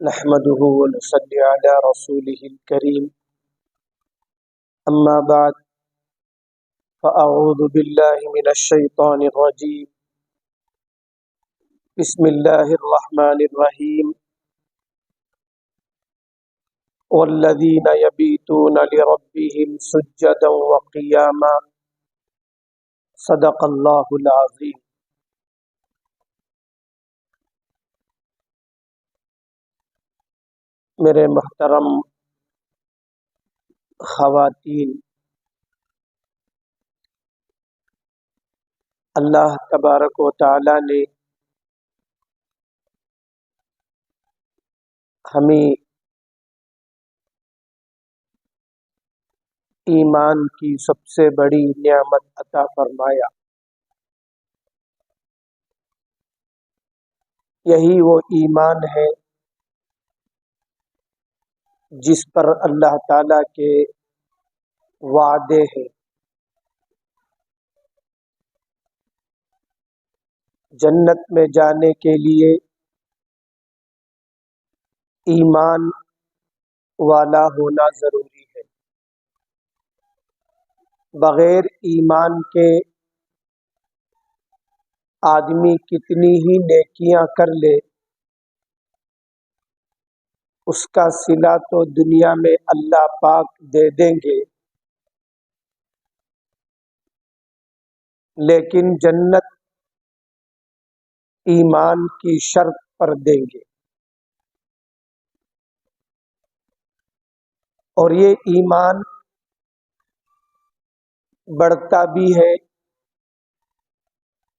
نحمده ونصلي على رسوله الكريم أما بعد فأعوذ بالله من الشيطان الرجيم بسم الله الرحمن الرحيم والذين يبيتون لربهم سجدا وقياما صدق الله العظيم۔ میرے محترم خواتین، اللہ تبارک و تعالی نے ہمیں ایمان کی سب سے بڑی نعمت عطا فرمایا۔ یہی وہ ایمان ہے جس پر اللہ تعالی کے وعدے ہیں۔ جنت میں جانے کے لیے ایمان والا ہونا ضروری ہے۔ بغیر ایمان کے آدمی کتنی ہی نیکیاں کر لے، اس کا صلہ تو دنیا میں اللہ پاک دے دیں گے، لیکن جنت ایمان کی شرط پر دیں گے۔ اور یہ ایمان بڑھتا بھی ہے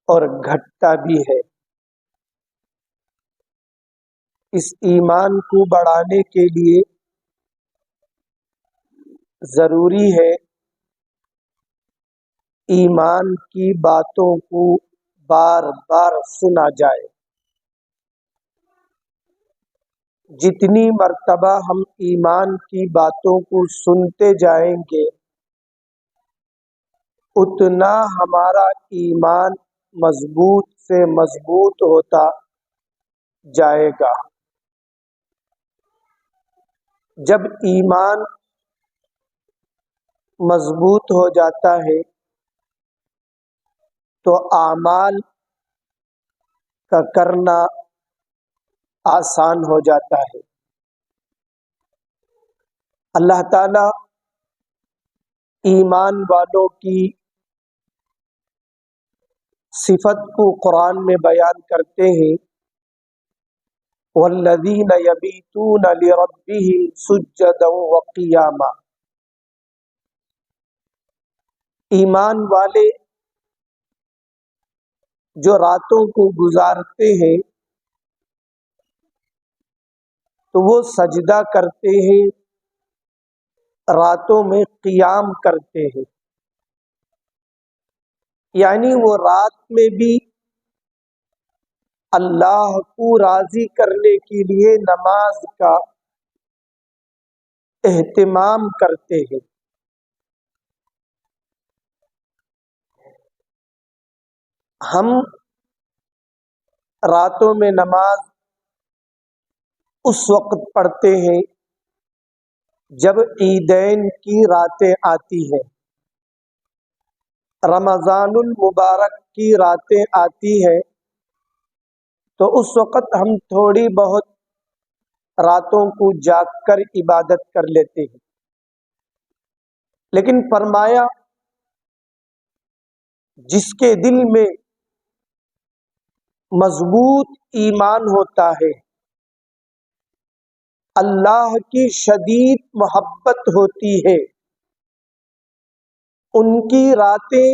اور گھٹتا بھی ہے۔ اس ایمان کو بڑھانے کے لیے ضروری ہے ایمان کی باتوں کو بار بار سنا جائے۔ جتنی مرتبہ ہم ایمان کی باتوں کو سنتے جائیں گے، اتنا ہمارا ایمان مضبوط سے مضبوط ہوتا جائے گا۔ جب ایمان مضبوط ہو جاتا ہے تو اعمال کا کرنا آسان ہو جاتا ہے۔ اللہ تعالی ایمان والوں کی صفت کو قرآن میں بیان کرتے ہیں، والذین یبیتون لربہم سجدا وقیاما۔ ایمان والے جو راتوں کو گزارتے ہیں تو وہ سجدہ کرتے ہیں، راتوں میں قیام کرتے ہیں، یعنی وہ رات میں بھی اللہ کو راضی کرنے کے لیے نماز کا اہتمام کرتے ہیں۔ ہم راتوں میں نماز اس وقت پڑھتے ہیں جب عیدین کی راتیں آتی ہیں، رمضان المبارک کی راتیں آتی ہیں، تو اس وقت ہم تھوڑی بہت راتوں کو جاگ کر عبادت کر لیتے ہیں۔ لیکن فرمایا جس کے دل میں مضبوط ایمان ہوتا ہے، اللہ کی شدید محبت ہوتی ہے، ان کی راتیں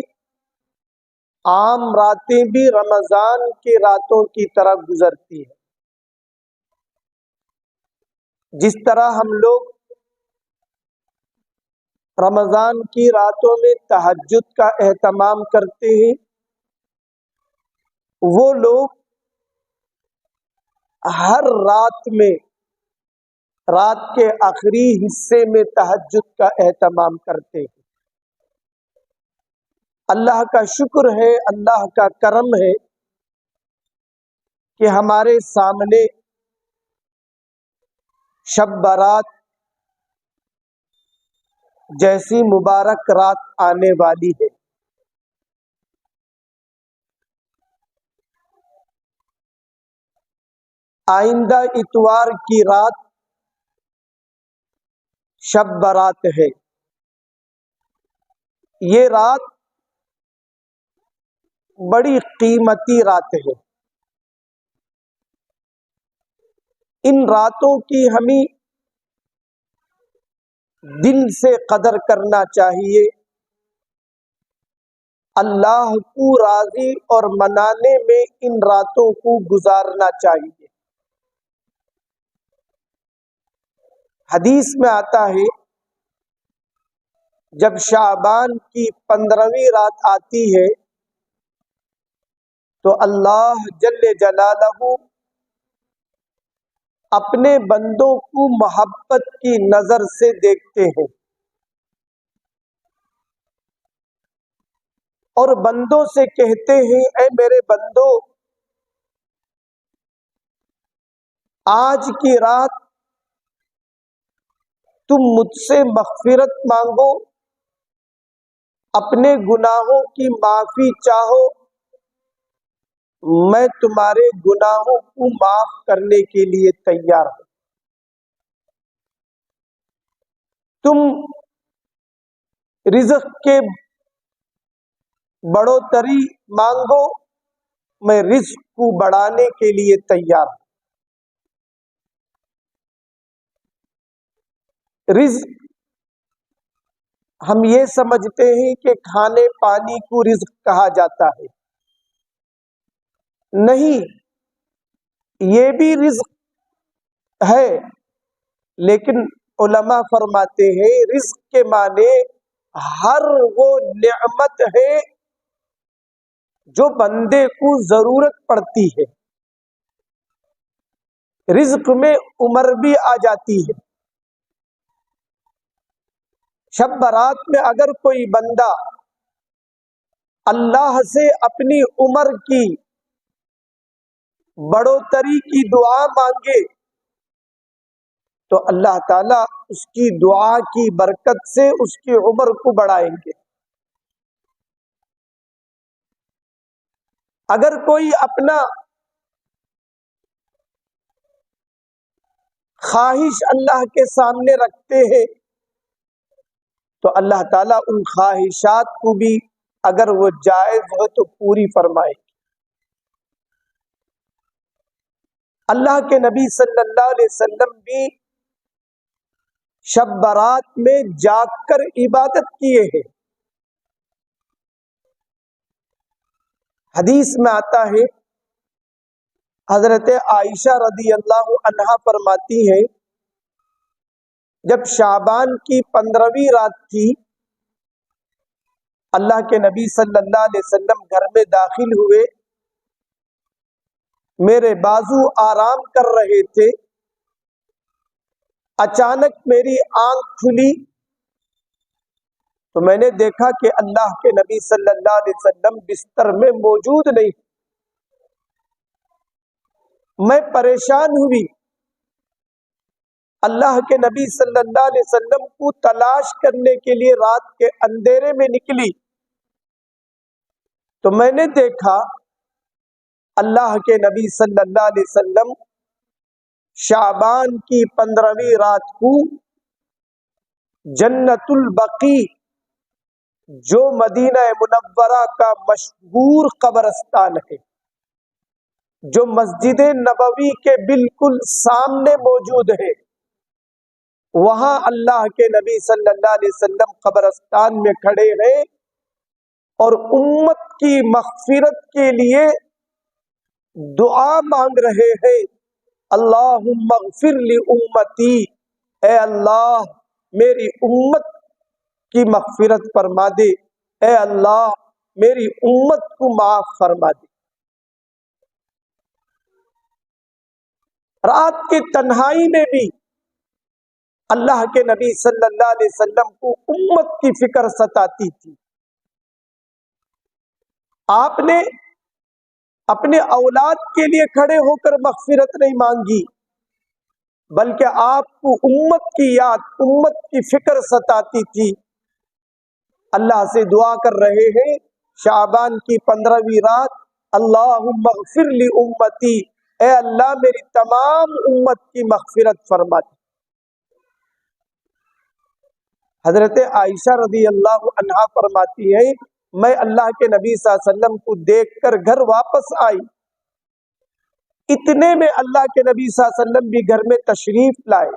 عام راتیں بھی رمضان کے راتوں کی طرح گزرتی ہیں۔ جس طرح ہم لوگ رمضان کی راتوں میں تہجد کا اہتمام کرتے ہیں، وہ لوگ ہر رات میں رات کے آخری حصے میں تہجد کا اہتمام کرتے ہیں۔ اللہ کا شکر ہے، اللہ کا کرم ہے کہ ہمارے سامنے شب برات جیسی مبارک رات آنے والی ہے۔ آئندہ اتوار کی رات شب برات ہے۔ یہ رات بڑی قیمتی رات ہے۔ ان راتوں کی ہمیں دل سے قدر کرنا چاہیے، اللہ کو راضی اور منانے میں ان راتوں کو گزارنا چاہیے۔ حدیث میں آتا ہے جب شعبان کی 15ویں رات آتی ہے تو اللہ جل جلالہ اپنے بندوں کو محبت کی نظر سے دیکھتے ہیں اور بندوں سے کہتے ہیں اے میرے بندو، آج کی رات تم مجھ سے مغفرت مانگو، اپنے گناہوں کی معافی چاہو، میں تمہارے گناہوں کو معاف کرنے کے لیے تیار ہوں۔ تم رزق کے بڑھوتری مانگو، میں رزق کو بڑھانے کے لیے تیار ہوں۔ رزق ہم یہ سمجھتے ہیں کہ کھانے پانی کو رزق کہا جاتا ہے، نہیں، یہ بھی رزق ہے، لیکن علماء فرماتے ہیں رزق کے معنی ہر وہ نعمت ہے جو بندے کو ضرورت پڑتی ہے۔ رزق میں عمر بھی آ جاتی ہے۔ شب برات میں اگر کوئی بندہ اللہ سے اپنی عمر کی بڑھوتری کی دعا مانگے تو اللہ تعالیٰ اس کی دعا کی برکت سے اس کی عمر کو بڑھائیں گے۔ اگر کوئی اپنا خواہش اللہ کے سامنے رکھتے ہیں تو اللہ تعالیٰ ان خواہشات کو بھی اگر وہ جائز ہو تو پوری فرمائے گی۔ اللہ کے نبی صلی اللہ علیہ وسلم بھی شب برات میں جاگ کر عبادت کیے ہیں۔ حدیث میں آتا ہے حضرت عائشہ رضی اللہ عنہا فرماتی ہیں جب شعبان کی 15ویں رات تھی، اللہ کے نبی صلی اللہ علیہ وسلم گھر میں داخل ہوئے، میرے بازو آرام کر رہے تھے، اچانک میری آنکھ کھلی تو میں نے دیکھا کہ اللہ کے نبی صلی اللہ علیہ وسلم بستر میں موجود نہیں۔ میں پریشان ہوئی، اللہ کے نبی صلی اللہ علیہ وسلم کو تلاش کرنے کے لیے رات کے اندھیرے میں نکلی تو میں نے دیکھا اللہ کے نبی صلی اللہ علیہ وسلم شعبان کی 15ویں رات کو جنت البقیع جو مدینہ منورہ کا مشہور قبرستان ہے، جو مسجد نبوی کے بالکل سامنے موجود ہے، وہاں اللہ کے نبی صلی اللہ علیہ وسلم قبرستان میں کھڑے ہیں اور امت کی مغفرت کے لیے دعا مانگ رہے ہیں، اللہم اغفر لی امتی، اے اللہ میری امت کی مغفرت فرما دے، اے اللہ میری امت کو معاف فرما دے۔ رات کی تنہائی میں بھی اللہ کے نبی صلی اللہ علیہ وسلم کو امت کی فکر ستاتی تھی۔ آپ نے اپنے اولاد کے لیے کھڑے ہو کر مغفرت نہیں مانگی، بلکہ آپ کو امت کی یاد، امت کی فکر ستاتی تھی۔ اللہ سے دعا کر رہے ہیں شعبان کی 15ویں رات، اللہم اغفر لی امتی، اے اللہ میری تمام امت کی مغفرت فرما دے۔ حضرت عائشہ رضی اللہ عنہا فرماتی ہے میں اللہ کے نبی صلی اللہ علیہ وسلم کو دیکھ کر گھر واپس آئی، اتنے میں اللہ کے نبی صلی اللہ علیہ وسلم بھی گھر میں تشریف لائے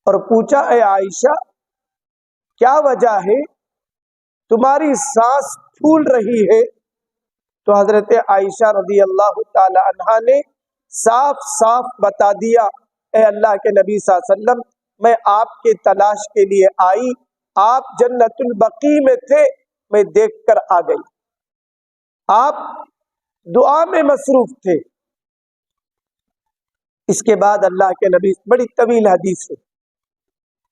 اور پوچھا اے عائشہ کیا وجہ ہے، تمہاری سانس پھول رہی ہے؟ تو حضرت عائشہ رضی اللہ تعالی عنہا نے صاف صاف بتا دیا اے اللہ کے نبی صلی اللہ علیہ وسلم میں آپ کے تلاش کے لیے آئی، آپ جنت البقیع میں تھے، میں دیکھ کر آ گئی، آپ دعا میں مصروف تھے۔ اس کے بعد اللہ کے نبی، بڑی طویل حدیث ہے،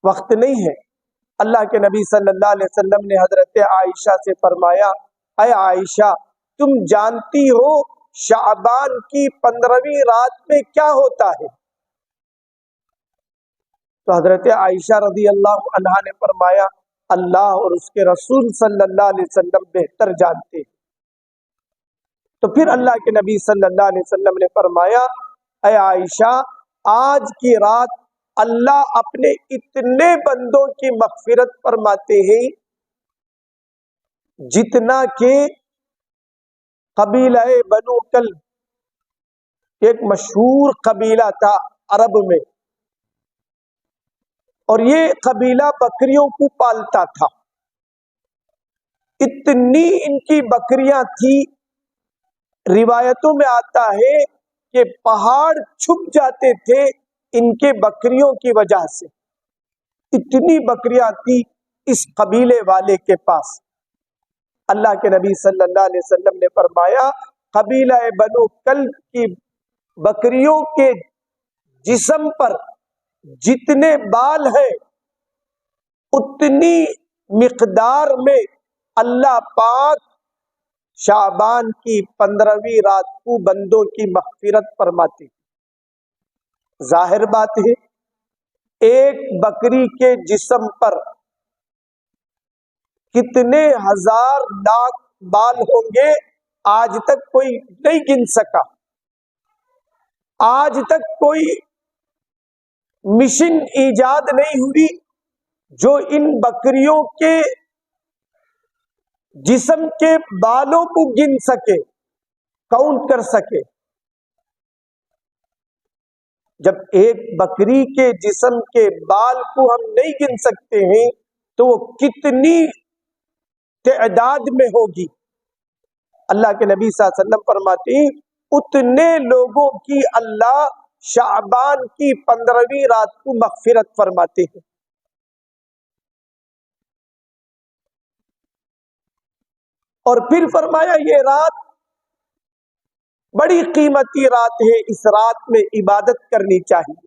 وقت نہیں ہے، اللہ کے نبی صلی اللہ علیہ وسلم نے حضرت عائشہ سے فرمایا اے عائشہ تم جانتی ہو شعبان کی 15ویں رات میں کیا ہوتا ہے؟ تو حضرت عائشہ رضی اللہ عنہا نے فرمایا اللہ اور اس کے رسول صلی اللہ علیہ وسلم بہتر جانتے۔ تو پھر اللہ کے نبی صلی اللہ علیہ وسلم نے فرمایا اے عائشہ آج کی رات اللہ اپنے اتنے بندوں کی مغفرت فرماتے ہیں جتنا کہ قبیلہ بنو کلب، ایک مشہور قبیلہ تھا عرب میں، اور یہ قبیلہ بکریوں کو پالتا تھا، اتنی ان کی بکریاں تھی، روایتوں میں آتا ہے کہ پہاڑ چھپ جاتے تھے ان کے بکریوں کی وجہ سے، اتنی بکریاں تھی اس قبیلے والے کے پاس۔ اللہ کے نبی صلی اللہ علیہ وسلم نے فرمایا قبیلہ بنو کلب کی بکریوں کے جسم پر جتنے بال ہیں اتنی مقدار میں اللہ پاک شعبان کی 15ویں رات کو بندوں کی مغفرت فرماتی۔ ظاہر بات ہے ایک بکری کے جسم پر کتنے ہزار لاکھ بال ہوں گے آج تک کوئی نہیں گن سکا، آج تک کوئی مشین ایجاد نہیں ہوئی جو ان بکریوں کے جسم کے بالوں کو گن سکے، کاؤنٹ کر سکے۔ جب ایک بکری کے جسم کے بال کو ہم نہیں گن سکتے ہیں تو وہ کتنی تعداد میں ہوگی؟ اللہ کے نبی صلی اللہ علیہ وسلم فرماتے ہیں اتنے لوگوں کی اللہ شعبان کی 15ویں رات کو مغفرت فرماتے ہیں۔ اور پھر فرمایا یہ رات بڑی قیمتی رات ہے، اس رات میں عبادت کرنی چاہیے۔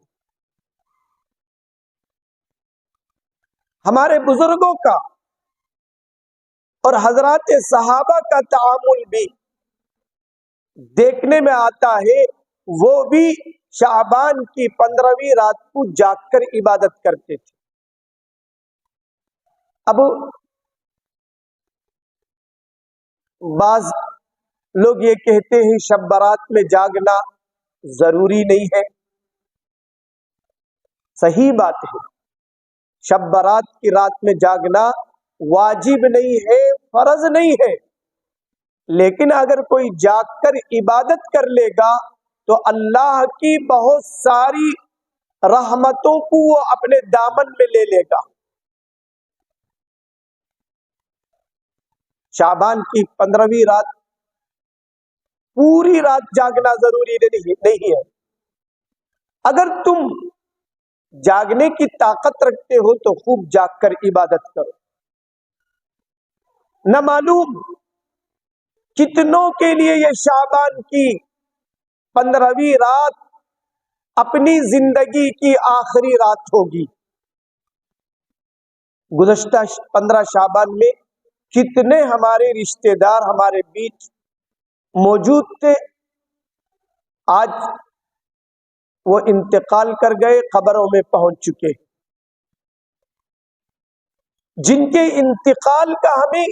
ہمارے بزرگوں کا اور حضرات صحابہ کا تعامل بھی دیکھنے میں آتا ہے، وہ بھی شعبان کی 15ویں رات کو جاگ کر عبادت کرتے تھے۔ اب بعض لوگ یہ کہتے ہیں شب برات میں جاگنا ضروری نہیں ہے، صحیح بات ہے، شب برات کی رات میں جاگنا واجب نہیں ہے، فرض نہیں ہے، لیکن اگر کوئی جاگ کر عبادت کر لے گا تو اللہ کی بہت ساری رحمتوں کو وہ اپنے دامن میں لے لے گا۔ شعبان کی 15ویں رات پوری رات جاگنا ضروری نہیں ہے، اگر تم جاگنے کی طاقت رکھتے ہو تو خوب جاگ کر عبادت کرو۔ نہ معلوم کتنوں کے لیے یہ شعبان کی 15ویں رات اپنی زندگی کی آخری رات ہوگی۔ گزشتہ 15 شعبان میں کتنے ہمارے رشتہ دار ہمارے بیچ موجود تھے، آج وہ انتقال کر گئے، قبروں میں پہنچ چکے، جن کے انتقال کا ہمیں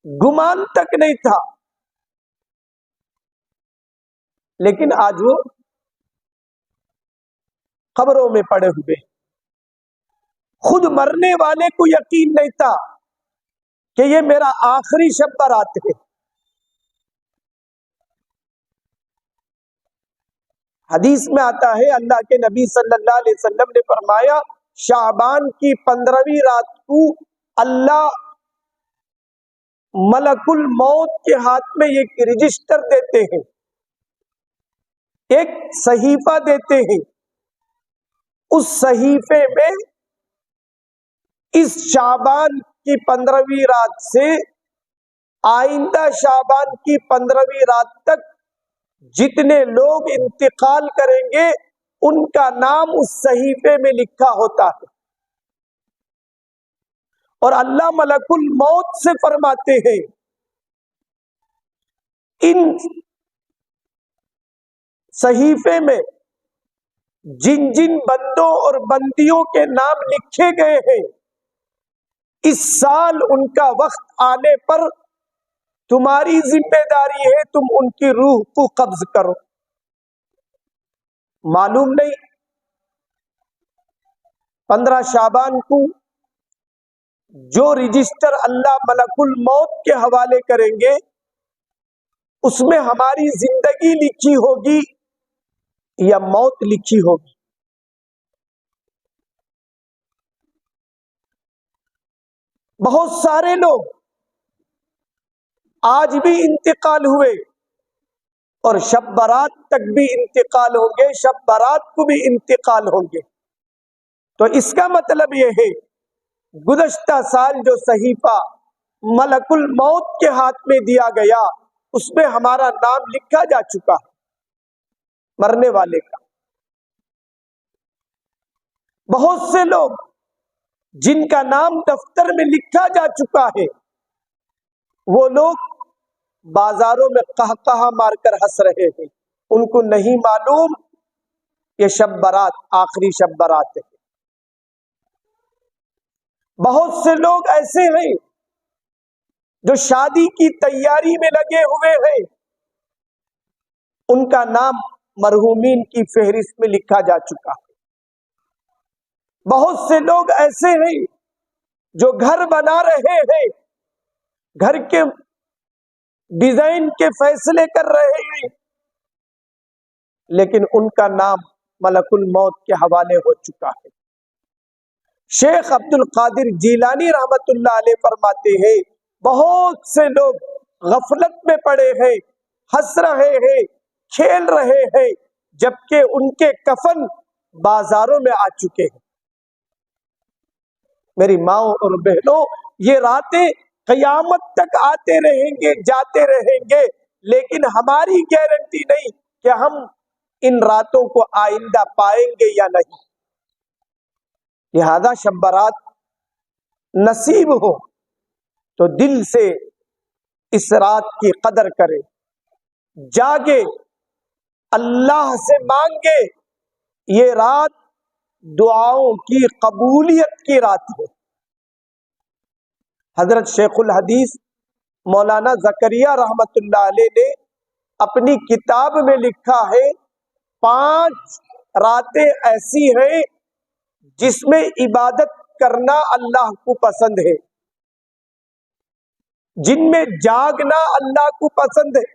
گمان تک نہیں تھا، لیکن آج وہ قبروں میں پڑے ہوئے۔ خود مرنے والے کو یقین نہیں تھا کہ یہ میرا آخری شب برات ہے۔ حدیث میں آتا ہے، اللہ کے نبی صلی اللہ علیہ وسلم نے فرمایا، شعبان کی 15ویں رات کو اللہ ملک الموت کے ہاتھ میں ایک رجسٹر دیتے ہیں، ایک صحیفہ دیتے ہیں۔ اس صحیفے میں اس شعبان کی 15ویں رات سے آئندہ شعبان کی 15ویں رات تک جتنے لوگ انتقال کریں گے ان کا نام اس صحیفے میں لکھا ہوتا ہے، اور اللہ ملک الموت سے فرماتے ہیں، ان صحیفے میں جن جن بندوں اور بندیوں کے نام لکھے گئے ہیں، اس سال ان کا وقت آنے پر تمہاری ذمہ داری ہے تم ان کی روح کو قبض کرو۔ معلوم نہیں 15 شعبان کو جو رجسٹر اللہ ملک الموت کے حوالے کریں گے اس میں ہماری زندگی لکھی ہوگی یا موت لکھی ہوگی۔ بہت سارے لوگ آج بھی انتقال ہوئے اور شب برات تک بھی انتقال ہوں گے، شب برات کو بھی انتقال ہوں گے۔ تو اس کا مطلب یہ ہے گزشتہ سال جو صحیفہ ملک الموت کے ہاتھ میں دیا گیا اس میں ہمارا نام لکھا جا چکا ہے، مرنے والے کا۔ بہت سے لوگ جن کا نام دفتر میں لکھا جا چکا ہے، وہ لوگ بازاروں میں قہقہہ مار کر ہنس رہے ہیں، ان کو نہیں معلوم یہ شب برات آخری شب برات ہے۔ بہت سے لوگ ایسے ہیں جو شادی کی تیاری میں لگے ہوئے ہیں، ان کا نام مرحومین کی فہرست میں لکھا جا چکا ہے۔ بہت سے لوگ ایسے ہیں جو گھر بنا رہے ہیں، گھر کے ڈیزائن کے فیصلے کر رہے ہیں، لیکن ان کا نام ملک الموت کے حوالے ہو چکا ہے۔ شیخ عبد القادر جیلانی رحمت اللہ علیہ فرماتے ہیں، بہت سے لوگ غفلت میں پڑے ہیں، ہنس رہے ہیں، کھیل رہے ہیں، جبکہ ان کے کفن بازاروں میں آ چکے ہیں۔ میری ماؤں اور بہنوں، یہ راتیں قیامت تک آتے رہیں گے، جاتے رہیں گے، لیکن ہماری گارنٹی نہیں کہ ہم ان راتوں کو آئندہ پائیں گے یا نہیں۔ لہذا شب برات نصیب ہو تو دل سے اس رات کی قدر کرے، جاگے، اللہ سے مانگے۔ یہ رات دعاؤں کی قبولیت کی رات ہے۔ حضرت شیخ الحدیث مولانا زکریا رحمت اللہ علیہ نے اپنی کتاب میں لکھا ہے، 5 راتیں ایسی ہیں جس میں عبادت کرنا اللہ کو پسند ہے، جن میں جاگنا اللہ کو پسند ہے،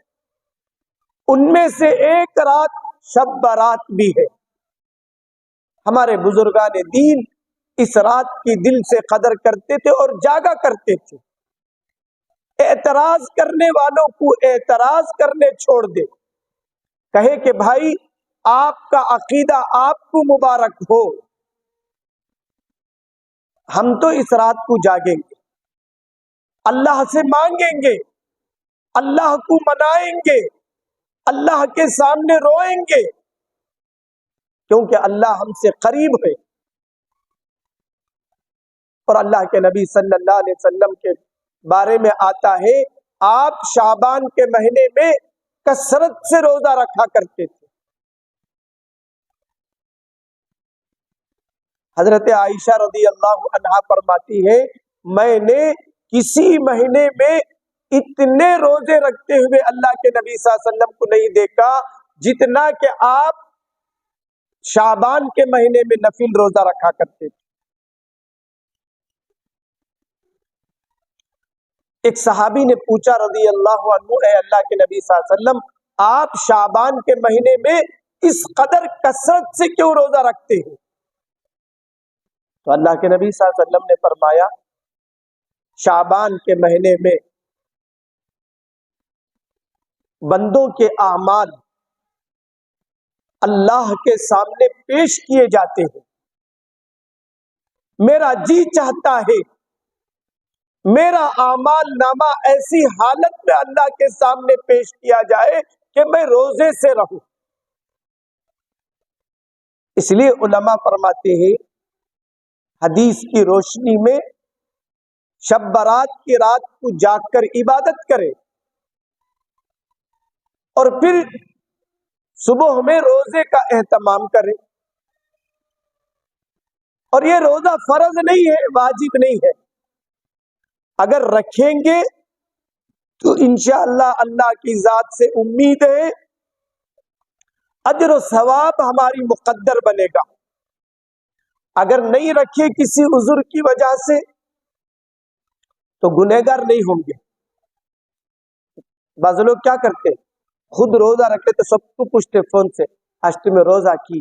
ان میں سے ایک رات شب برات بھی ہے۔ ہمارے بزرگان دین اس رات کی دل سے قدر کرتے تھے اور جاگا کرتے تھے۔ اعتراض کرنے والوں کو اعتراض کرنے چھوڑ دے، کہے کہ بھائی آپ کا عقیدہ آپ کو مبارک ہو، ہم تو اس رات کو جاگیں گے، اللہ سے مانگیں گے، اللہ کو منائیں گے، اللہ کے سامنے روئیں گے، کیونکہ اللہ ہم سے قریب ہے۔ اور اللہ کے نبی صلی اللہ علیہ وسلم کے بارے میں آتا ہے، آپ شعبان کے مہینے میں کثرت سے روزہ رکھا کرتے تھے۔ حضرت عائشہ رضی اللہ عنہا فرماتی ہے میں نے کسی مہینے میں اتنے روزے رکھتے ہوئے اللہ کے نبی صلی اللہ علیہ وسلم کو نہیں دیکھا جتنا کہ آپ شعبان کے مہینے میں نفل روزہ رکھا کرتے تھے۔ ایک صحابی نے پوچھا رضی اللہ عنہ اے اللہ کے نبی صلی اللہ علیہ وسلم آپ شعبان کے مہینے میں اس قدر کثرت سے کیوں روزہ رکھتے ہیں؟ تو اللہ کے نبی صلی اللہ علیہ وسلم نے فرمایا شعبان کے مہینے میں بندوں کے اعمال اللہ کے سامنے پیش کیے جاتے ہیں، میرا جی چاہتا ہے میرا اعمال نامہ ایسی حالت میں اللہ کے سامنے پیش کیا جائے کہ میں روزے سے رہوں۔ اس لیے علماء فرماتے ہیں حدیث کی روشنی میں شب برات کی رات کو جاگ کر عبادت کرے اور پھر صبح میں روزے کا اہتمام کرے، اور یہ روزہ فرض نہیں ہے، واجب نہیں ہے، اگر رکھیں گے تو انشاءاللہ اللہ کی ذات سے امید ہے اجر و ثواب ہماری مقدر بنے گا، اگر نہیں رکھے کسی عذر کی وجہ سے تو گنہگار نہیں ہوں گے۔ بعض لوگ کیا کرتے ہیں خود روزہ رکھتے تو سب کو پوچھتے فون سے آج تمہیں روزہ کی؟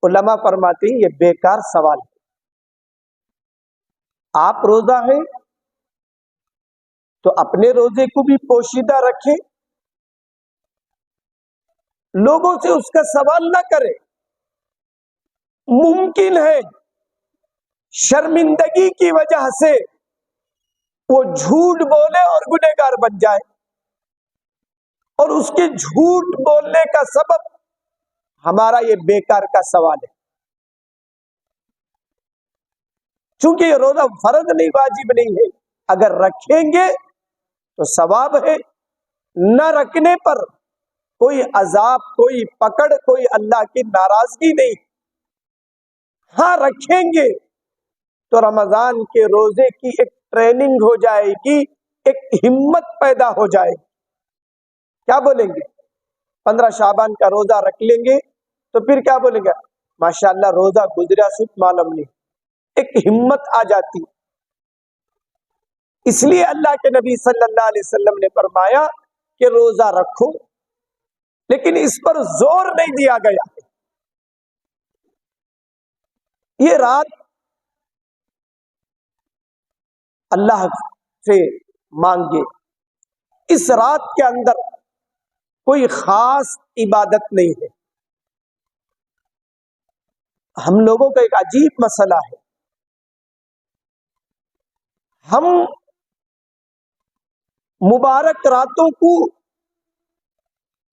علماء فرماتے ہیں یہ بیکار سوال ہے، آپ روزہ ہیں تو اپنے روزے کو بھی پوشیدہ رکھیں، لوگوں سے اس کا سوال نہ کریں، ممکن ہے شرمندگی کی وجہ سے وہ جھوٹ بولے اور گنہگار بن جائے، اور اس کے جھوٹ بولنے کا سبب ہمارا یہ بیکار کا سوال ہے، چونکہ یہ روزہ فرض نہیں واجب نہیں ہے، اگر رکھیں گے تو ثواب ہے، نہ رکھنے پر کوئی عذاب کوئی پکڑ کوئی اللہ کی ناراضگی نہیں۔ ہاں رکھیں گے تو رمضان کے روزے کی ایک ٹریننگ ہو جائے گی، ایک ہمت پیدا ہو جائے گی، کیا بولیں گے 15 شعبان کا روزہ رکھ لیں گے تو پھر کیا بولیں گے ماشاءاللہ روزہ گزرا سوت معلوم نہیں، ایک ہمت آ جاتی۔ اس لیے اللہ کے نبی صلی اللہ علیہ وسلم نے فرمایا کہ روزہ رکھو، لیکن اس پر زور نہیں دیا گیا۔ یہ رات اللہ سے مانگے، اس رات کے اندر کوئی خاص عبادت نہیں ہے۔ ہم لوگوں کا ایک عجیب مسئلہ ہے، ہم مبارک راتوں کو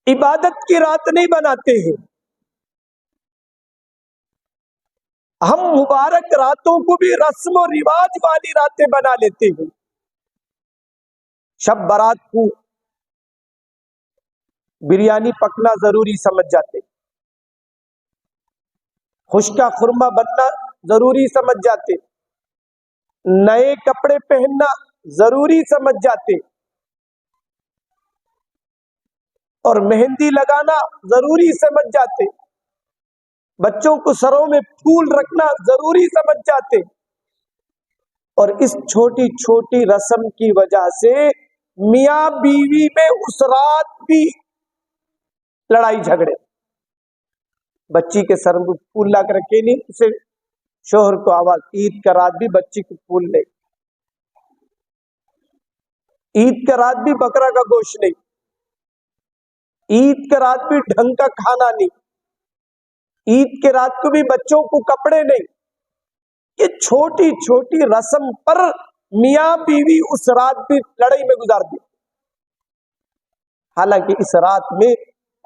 عبادت کی رات نہیں بناتے ہیں، ہم مبارک راتوں کو بھی رسم و رواج والی راتیں بنا لیتے ہیں۔ شب برات کو بریانی پکنا ضروری سمجھ جاتے، خشکا خورما بننا ضروری سمجھ جاتے، نئے کپڑے پہننا ضروری سمجھ جاتے، اور مہندی لگانا ضروری سمجھ جاتے، بچوں کو سروں میں پھول رکھنا ضروری سمجھ جاتے، اور اس چھوٹی چھوٹی رسم کی وجہ سے میاں بیوی میں اس رات بھی لڑائی جھگڑے، بچی کے سر میں پھول لا کر رکھے نہیں، اسے شوہر کو آواز عید کا رات بھی بچی کو پھول نہیں، عید کا رات بھی بکرا کا گوشت نہیں، عید کے رات بھی ڈھنگ کا کھانا نہیں، عید کے رات کو بھی بچوں کو کپڑے نہیں۔ یہ چھوٹی چھوٹی رسم پر میاں بیوی اس رات بھی لڑائی میں گزار دی، حالانکہ اس رات میں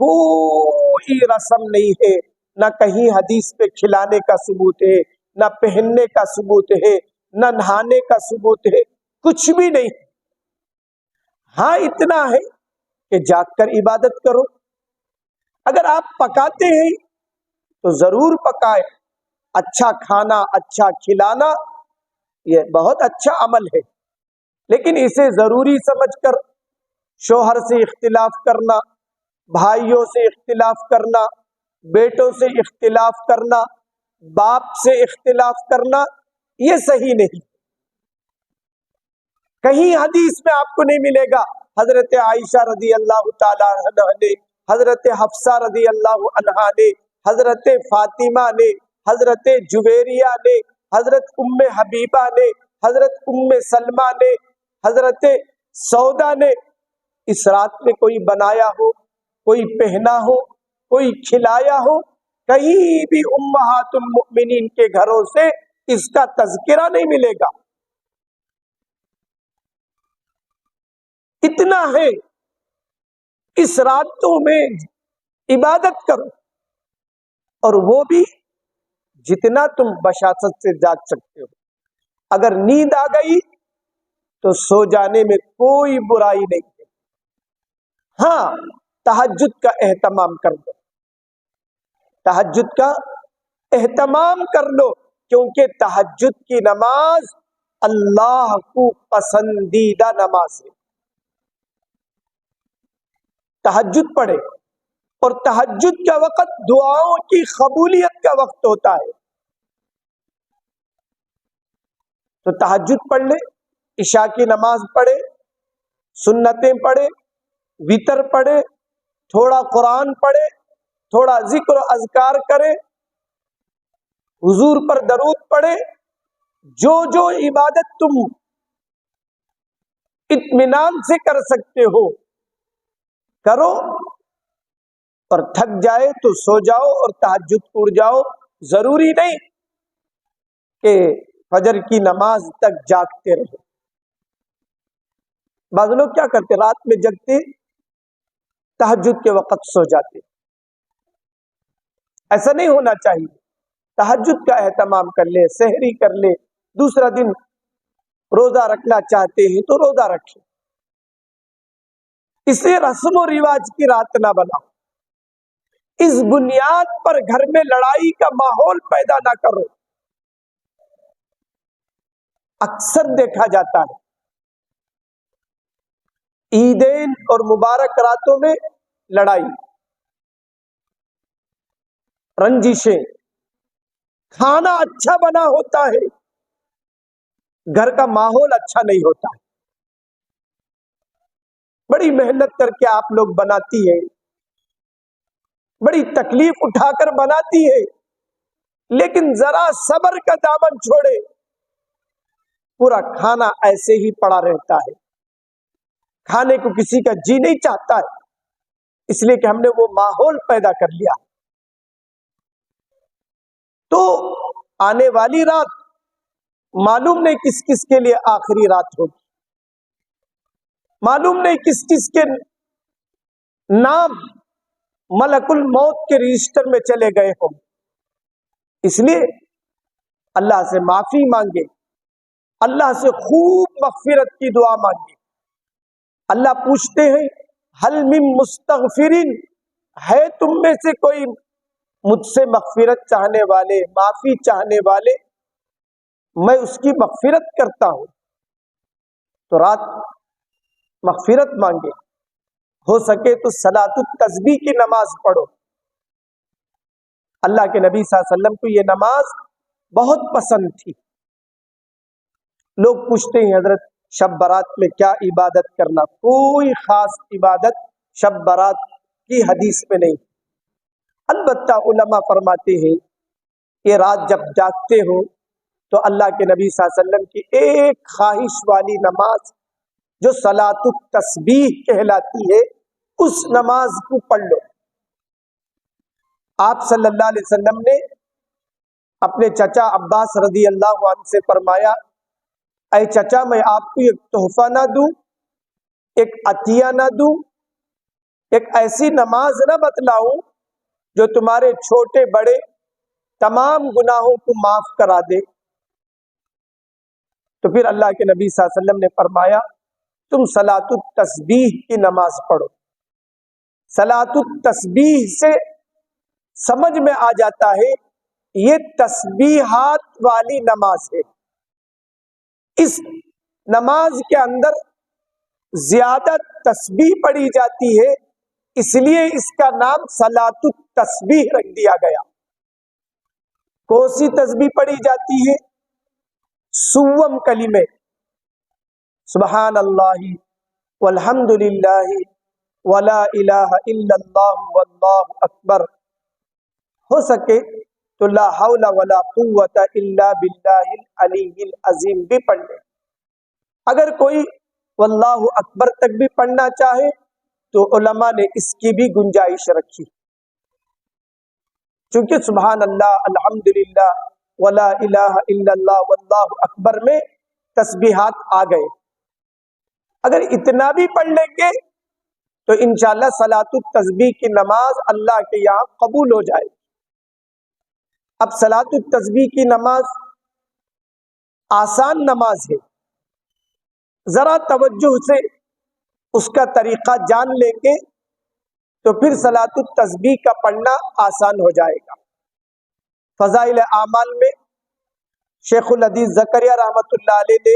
کوئی رسم نہیں ہے، نہ کہیں حدیث پہ کھلانے کا ثبوت ہے، نہ پہننے کا ثبوت ہے، نہ نہانے کا ثبوت ہے، کچھ بھی نہیں۔ ہاں اتنا ہے کہ جاگ کر عبادت کرو، اگر آپ پکاتے ہیں تو ضرور پکائیں، اچھا کھانا، اچھا کھلانا یہ بہت اچھا عمل ہے، لیکن اسے ضروری سمجھ کر شوہر سے اختلاف کرنا، بھائیوں سے اختلاف کرنا، بیٹوں سے اختلاف کرنا، باپ سے اختلاف کرنا یہ صحیح نہیں۔ کہیں حدیث میں آپ کو نہیں ملے گا حضرت عائشہ رضی اللہ تعالی عنہ نے، حضرت حفصہ رضی اللہ عنہا نے، حضرت فاطمہ نے، حضرت جویریہ نے، حضرت ام حبیبہ نے، حضرت ام سلمہ نے، حضرت سودا نے اس رات میں کوئی بنایا ہو، کوئی پہنا ہو، کوئی کھلایا ہو، کہیں بھی امہات المؤمنین کے گھروں سے اس کا تذکرہ نہیں ملے گا۔ اتنا ہے اس راتوں میں عبادت کرو، اور وہ بھی جتنا تم بشاشت سے جاگ سکتے ہو۔ اگر نیند آ گئی تو سو جانے میں کوئی برائی نہیں ہے، ہاں تہجد کا اہتمام کر لو، تہجد کا اہتمام کر لو، کیونکہ تہجد کی نماز اللہ کو پسندیدہ نماز ہے۔ تہجد پڑھے، اور تہجد کا وقت دعاؤں کی قبولیت کا وقت ہوتا ہے، تو تہجد پڑھ لے، عشاء کی نماز پڑھے، سنتیں پڑھے، وتر پڑھے، تھوڑا قرآن پڑھے، تھوڑا ذکر و اذکار کرے، حضور پر درود پڑھے، جو جو عبادت تم اطمینان سے کر سکتے ہو کرو، اور تھک جائے تو سو جاؤ اور تہجد اڑ جاؤ۔ ضروری نہیں کہ فجر کی نماز تک جاگتے رہو۔ بعض لوگ کیا کرتے، رات میں جگتے، تہجد کے وقت سو جاتے، ایسا نہیں ہونا چاہیے۔ تہجد کا اہتمام کر لے، سحری کر لے، دوسرا دن روزہ رکھنا چاہتے ہیں تو روزہ رکھیں، اسے رسم و رواج کی رات نہ بناؤ، اس بنیاد پر گھر میں لڑائی کا ماحول پیدا نہ کرو۔ اکثر دیکھا جاتا ہے عیدین اور مبارک راتوں میں لڑائی، رنجشیں، کھانا اچھا بنا ہوتا ہے، گھر کا ماحول اچھا نہیں ہوتا ہے، بڑی محنت کر کے آپ لوگ بناتی ہے، بڑی تکلیف اٹھا کر بناتی ہے، لیکن ذرا صبر کا دامن چھوڑے، پورا کھانا ایسے ہی پڑا رہتا ہے، کھانے کو کسی کا جی نہیں چاہتا ہے، اس لیے کہ ہم نے وہ ماحول پیدا کر لیا۔ تو آنے والی رات معلوم نہیں کس کس کے لیے آخری رات ہوگی، معلوم نہیں کس کس کے نام ملک الموت کے رجسٹر میں چلے گئے ہوں، اس لیے اللہ سے معافی مانگے، اللہ سے خوب مغفرت کی دعا مانگے۔ اللہ پوچھتے ہیں حل من مستغفرین، ہے تم میں سے کوئی مجھ سے مغفرت چاہنے والے، معافی چاہنے والے؟ میں اس کی مغفرت کرتا ہوں۔ تو رات مغفرت مانگے، ہو سکے تو صلاۃ التسبیح کی نماز پڑھو۔ اللہ کے نبی صلی اللہ علیہ وسلم کو یہ نماز بہت پسند تھی۔ لوگ پوچھتے ہیں حضرت شب برات میں کیا عبادت کرنا؟ کوئی خاص عبادت شب برات کی حدیث میں نہیں، البتہ علماء فرماتے ہیں کہ رات جب جاگتے ہو تو اللہ کے نبی صلی اللہ علیہ وسلم کی ایک خواہش والی نماز جو صلاۃ التسبیح کہلاتی ہے، اس نماز کو پڑھ لو۔ آپ صلی اللہ علیہ وسلم نے اپنے چچا عباس رضی اللہ عنہ سے فرمایا، اے چچا میں آپ کو ایک تحفہ نہ دوں، ایک عطیہ نہ دوں، ایک ایسی نماز نہ بتلاؤں جو تمہارے چھوٹے بڑے تمام گناہوں کو معاف کرا دے؟ تو پھر اللہ کے نبی صلی اللہ علیہ وسلم نے فرمایا تم صلاۃ التسبیح کی نماز پڑھو۔ صلاۃ التسبیح سے سمجھ میں آ جاتا ہے یہ تسبیحات والی نماز ہے. اس نماز کے اندر زیادہ تسبیح پڑھی جاتی ہے، اس لیے اس کا نام صلاۃ التسبیح رکھ دیا گیا. کون سی تسبیح پڑھی جاتی ہے؟ سوم کلمے، سبحان اللہ والحمد للہ ولا الہ الا اللہ واللہ اکبر. ہو سکے تو لا حول ولا قوت الا باللہ العلی العظیم بھی پڑھ لیں. اگر کوئی واللہ اکبر تک بھی پڑھنا چاہے تو علماء نے اس کی بھی گنجائش رکھی، چونکہ سبحان اللہ، الحمدللہ ولا الہ الا اللہ واللہ اکبر میں تسبیحات آ گئے. اگر اتنا بھی پڑھ لیں گے تو انشاءاللہ صلاۃ التسبیح کی نماز اللہ کے یہاں قبول ہو جائے. اب صلاۃ التسبیح کی نماز آسان نماز ہے، ذرا توجہ سے اس کا طریقہ جان لیں گے تو پھر صلاۃ التسبیح کا پڑھنا آسان ہو جائے گا. فضائل اعمال میں شیخ الحدیث زکریا رحمۃ اللہ علیہ نے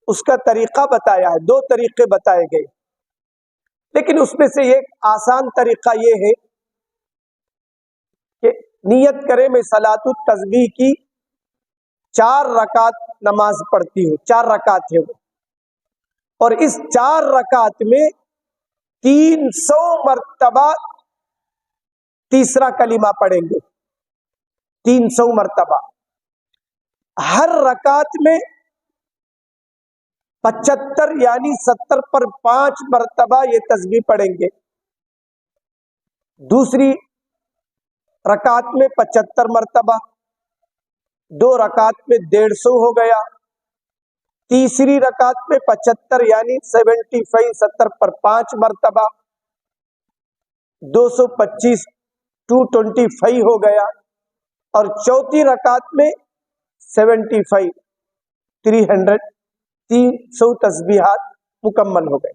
اس کا طریقہ بتایا ہے. 2 طریقے بتائے گئے، لیکن اس میں سے ایک آسان طریقہ یہ ہے کہ نیت کرے میں صلاۃ التسبیح کی 4 رکعت نماز پڑھتی ہوں. 4 رکعت ہے وہ، اور اس 4 رکعت میں 300 مرتبہ تیسرا کلمہ پڑھیں گے. 300 مرتبہ. ہر رکعت میں 75 یعنی 70 پر 5 مرتبہ یہ تسبیح پڑھیں گے. دوسری رکعت میں 75 مرتبہ، 2 رکعت میں 150 ہو گیا. تیسری رکعت میں 75 یعنی 75 70 پر 5 مرتبہ 225 225 ہو گیا. اور چوتھی رکعت میں 75 300 تسبیحات مکمل ہو گئے.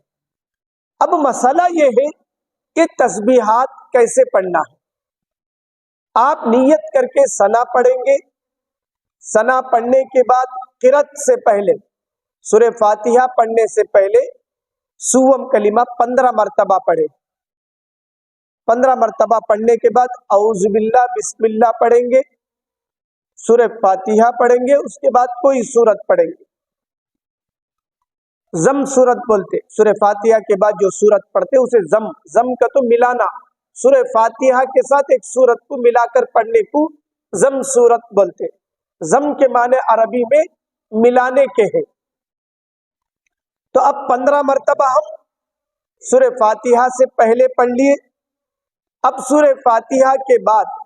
اب مسئلہ یہ ہے کہ تسبیحات کیسے پڑھنا ہے. آپ نیت کر کے ثنا پڑھیں گے. ثنا پڑھنے کے بعد قرأت سے پہلے، سورہ فاتحہ پڑھنے سے پہلے سوم کلمہ 15 مرتبہ پڑھیں. 15 مرتبہ پڑھنے کے بعد اعوذ باللہ بسم اللہ پڑھیں گے، سورہ فاتحہ پڑھیں گے، اس کے بعد کوئی سورت پڑھیں گے. ضم سورت بولتے، سورہ فاتحہ کے بعد جو سورت پڑھتے اسے ضم کا تو ملانا، سورہ فاتحہ کے ساتھ ایک سورت کو ملا کر پڑھنے کو ضم سورت بولتے. ضم کے معنی عربی میں ملانے کے ہیں. تو اب 15 مرتبہ ہم سورہ فاتحہ سے پہلے پڑھ لیے. اب سورہ فاتحہ کے بعد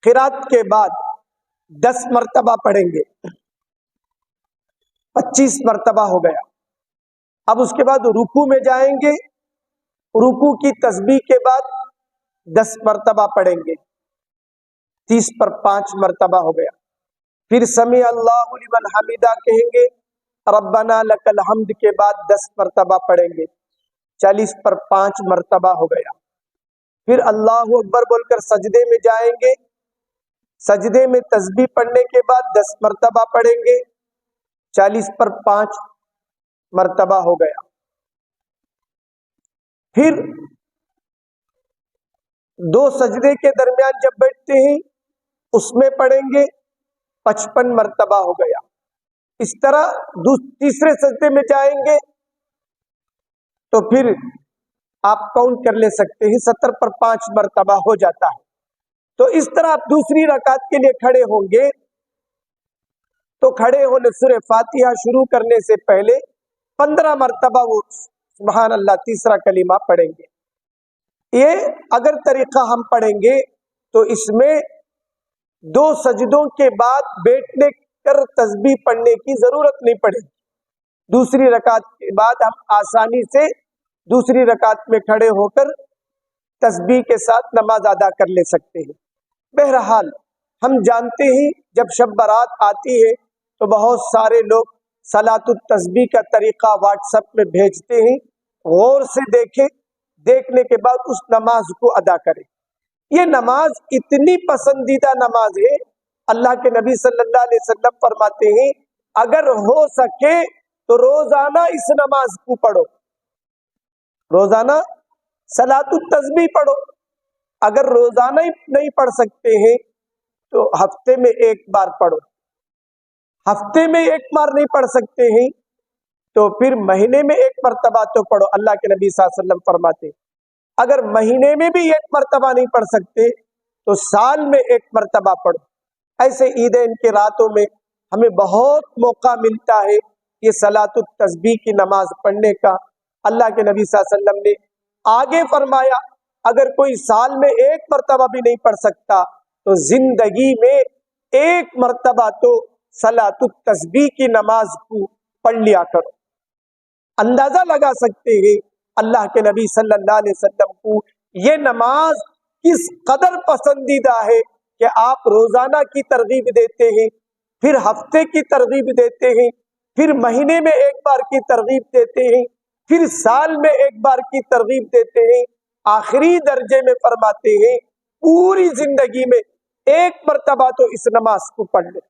قرات کے بعد 10 مرتبہ پڑھیں گے، 25 مرتبہ ہو گیا. اب اس کے بعد رکوع میں جائیں گے، رکوع کی تسبیح کے بعد 10 مرتبہ پڑھیں گے، 30 پر 5 مرتبہ ہو گیا. پھر سمیع اللہ لمن حمیدہ کہیں گے، ربنا لک الحمد کے بعد 10 مرتبہ پڑھیں گے، 40 پر 5 مرتبہ ہو گیا. پھر اللہ اکبر بول کر سجدے میں جائیں گے، سجدے میں تسبیح پڑھنے کے بعد 10 مرتبہ پڑھیں گے، 40 پر 5 مرتبہ ہو گیا. پھر 2 سجدے کے درمیان جب بیٹھتے ہیں اس میں پڑھیں گے، 55 مرتبہ ہو گیا. اس طرح تیسرے سجدے میں جائیں گے تو پھر آپ کاؤنٹ کر لے سکتے ہیں، 70 پر 5 مرتبہ ہو جاتا ہے. تو اس طرح آپ دوسری رکعت کے لیے کھڑے ہوں گے تو کھڑے ہونے سورہ فاتحہ شروع کرنے سے پہلے 15 مرتبہ وہ سبحان اللہ تیسرا کلمہ پڑھیں گے. یہ اگر طریقہ ہم پڑھیں گے تو اس میں 2 سجدوں کے بعد بیٹھنے کر تسبیح پڑھنے کی ضرورت نہیں پڑے گی. دوسری رکعت کے بعد ہم آسانی سے دوسری رکعت میں کھڑے ہو کر تسبیح کے ساتھ نماز ادا کر لے سکتے ہیں. بہرحال ہم جانتے ہیں جب شب برات آتی ہے تو بہت سارے لوگ صلاۃ التسبیح کا طریقہ واٹس ایپ میں بھیجتے ہیں. غور سے دیکھیں، دیکھنے کے بعد اس نماز کو ادا کریں. یہ نماز اتنی پسندیدہ نماز ہے، اللہ کے نبی صلی اللہ علیہ وسلم فرماتے ہیں اگر ہو سکے تو روزانہ اس نماز کو پڑھو، روزانہ صلاۃ التسبیح پڑھو۔ اگر روزانہ ہی نہیں پڑھ سکتے ہیں تو ہفتے میں ایک بار پڑھو، ہفتے میں ایک بار نہیں پڑھ سکتے ہیں تو پھر مہینے میں ایک مرتبہ تو پڑھو۔ اللہ کے نبی صلی اللہ علیہ وسلم فرماتے ہیں اگر مہینے میں بھی ایک مرتبہ نہیں پڑھ سکتے تو سال میں ایک مرتبہ پڑھو۔ ایسے عیدین کے راتوں میں ہمیں بہت موقع ملتا ہے یہ صلاۃ التسبیح کی نماز پڑھنے کا۔ اللہ کے نبی صلی اللہ علیہ وسلم نے آگے فرمایا اگر کوئی سال میں ایک مرتبہ بھی نہیں پڑھ سکتا تو زندگی میں ایک مرتبہ تو صلاۃ التسبیح کی نماز کو پڑھ لیا کرو۔ اندازہ لگا سکتے ہیں اللہ کے نبی صلی اللہ علیہ وسلم کو یہ نماز کس قدر پسندیدہ ہے کہ آپ روزانہ کی ترغیب دیتے ہیں، پھر ہفتے کی ترغیب دیتے ہیں، پھر مہینے میں ایک بار کی ترغیب دیتے ہیں، پھر سال میں ایک بار کی ترغیب دیتے ہیں، آخری درجے میں فرماتے ہیں پوری زندگی میں ایک مرتبہ تو اس نماز کو پڑھ لیں۔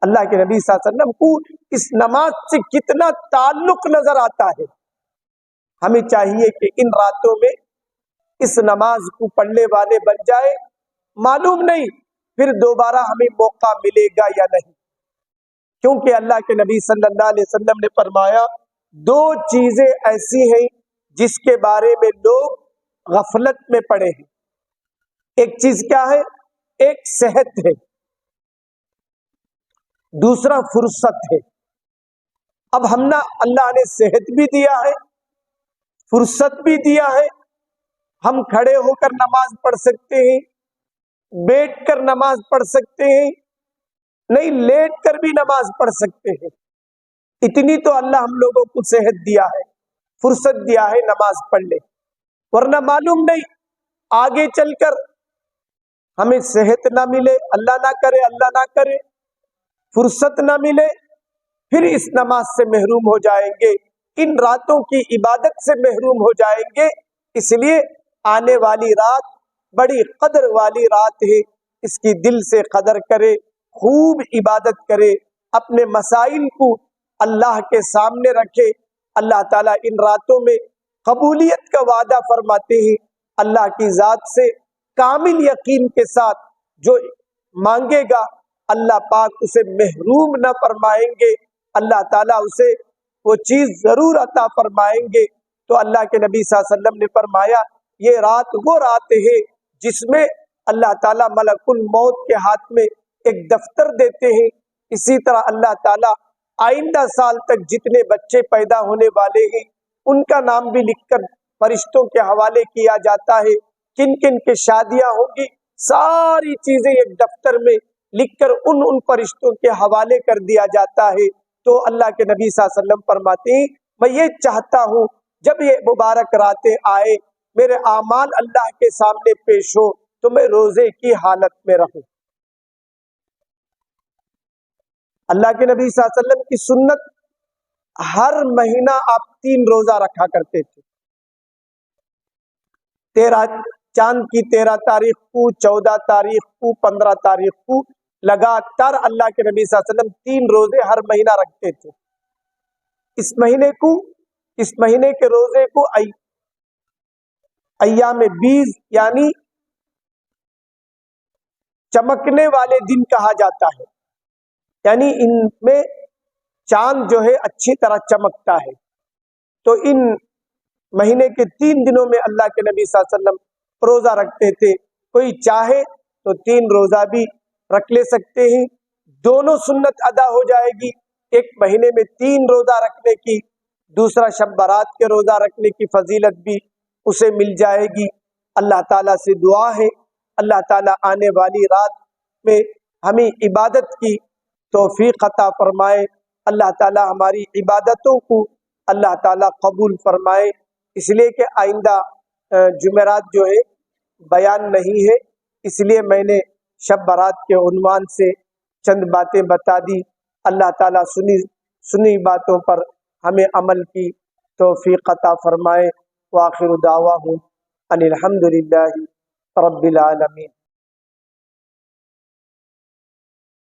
اللہ کے نبی صلی اللہ علیہ وسلم کو اس نماز سے کتنا تعلق نظر آتا ہے۔ ہمیں چاہیے کہ ان راتوں میں اس نماز کو پڑھنے والے بن جائے۔ معلوم نہیں پھر دوبارہ ہمیں موقع ملے گا یا نہیں، کیونکہ اللہ کے نبی صلی اللہ علیہ وسلم نے فرمایا دو چیزیں ایسی ہیں جس کے بارے میں لوگ غفلت میں پڑے ہیں۔ ایک چیز کیا ہے؟ ایک صحت ہے، دوسرا فرصت ہے۔ اب ہم نے اللہ نے صحت بھی دیا ہے، فرصت بھی دیا ہے، ہم کھڑے ہو کر نماز پڑھ سکتے ہیں، بیٹھ کر نماز پڑھ سکتے ہیں، نہیں لیٹ کر بھی نماز پڑھ سکتے ہیں۔ اتنی تو اللہ ہم لوگوں کو صحت دیا ہے، فرصت دیا ہے نماز پڑھ لے، ورنہ معلوم نہیں آگے چل کر ہمیں صحت نہ ملے، اللہ نہ کرے، اللہ نہ کرے، فرصت نہ ملے، پھر اس نماز سے محروم ہو جائیں گے، ان راتوں کی عبادت سے محروم ہو جائیں گے۔ اس لیے آنے والی رات بڑی قدر والی رات ہے، اس کی دل سے قدر کرے، خوب عبادت کرے، اپنے مسائل کو اللہ کے سامنے رکھے۔ اللہ تعالیٰ ان راتوں میں قبولیت کا وعدہ فرماتے ہیں، اللہ کی ذات سے کامل یقین کے ساتھ جو مانگے گا اللہ پاک اسے محروم نہ فرمائیں گے، اللہ تعالیٰ اسے وہ چیز ضرور عطا فرمائیں گے۔ تو اللہ کے نبی صلی اللہ علیہ وسلم نے فرمایا یہ رات وہ رات ہے جس میں اللہ تعالیٰ ملک الموت کے ہاتھ میں ایک دفتر دیتے ہیں۔ اسی طرح اللہ تعالیٰ آئندہ سال تک جتنے بچے پیدا ہونے والے ہیں ان کا نام بھی لکھ کر فرشتوں کے حوالے کیا جاتا ہے، کن کن کی شادیاں ہوں گی، ساری چیزیں ایک دفتر میں لکھ کر ان فرشتوں کے حوالے کر دیا جاتا ہے۔ تو اللہ کے نبی صلی اللہ علیہ وسلم فرماتے ہیں میں یہ چاہتا ہوں جب یہ مبارک راتیں آئے میرے اعمال اللہ کے سامنے پیش ہو تو میں روزے کی حالت میں رہوں۔ اللہ کے نبی صلی اللہ علیہ وسلم کی سنت ہر مہینہ آپ 3 روزہ رکھا کرتے تھے۔ 13 چاند کی 13 تاریخ کو، 14 تاریخ کو، 15 تاریخ کو لگاتار اللہ کے نبی صلی اللہ علیہ وسلم 3 روزے ہر مہینہ رکھتے تھے۔ اس مہینے کے روزے کو ایام بیز یعنی چمکنے والے دن کہا جاتا ہے، یعنی ان میں چاند جو ہے اچھی طرح چمکتا ہے۔ تو ان مہینے کے 3 دنوں میں اللہ کے نبی صلی اللہ علیہ وسلم روزہ رکھتے تھے۔ کوئی چاہے تو 3 روزہ بھی رکھ لے سکتے ہیں، دونوں سنت ادا ہو جائے گی، ایک مہینے میں 3 روزہ رکھنے کی، دوسرا شب برات کے روزہ رکھنے کی فضیلت بھی اسے مل جائے گی۔ اللہ تعالیٰ سے دعا ہے اللہ تعالیٰ آنے والی رات میں ہمیں عبادت کی توفیق عطا فرمائے، اللہ تعالیٰ ہماری عبادتوں کو اللہ تعالیٰ قبول فرمائے۔ اس لیے کہ آئندہ جمعرات جو ہے بیان نہیں ہے، اس لیے میں نے شب برات کے عنوان سے چند باتیں بتا دی۔ اللہ تعالیٰ سنی باتوں پر ہمیں عمل کی توفیق عطا فرمائے۔ وآخر دعواہم ان الحمدللہ رب العالمین.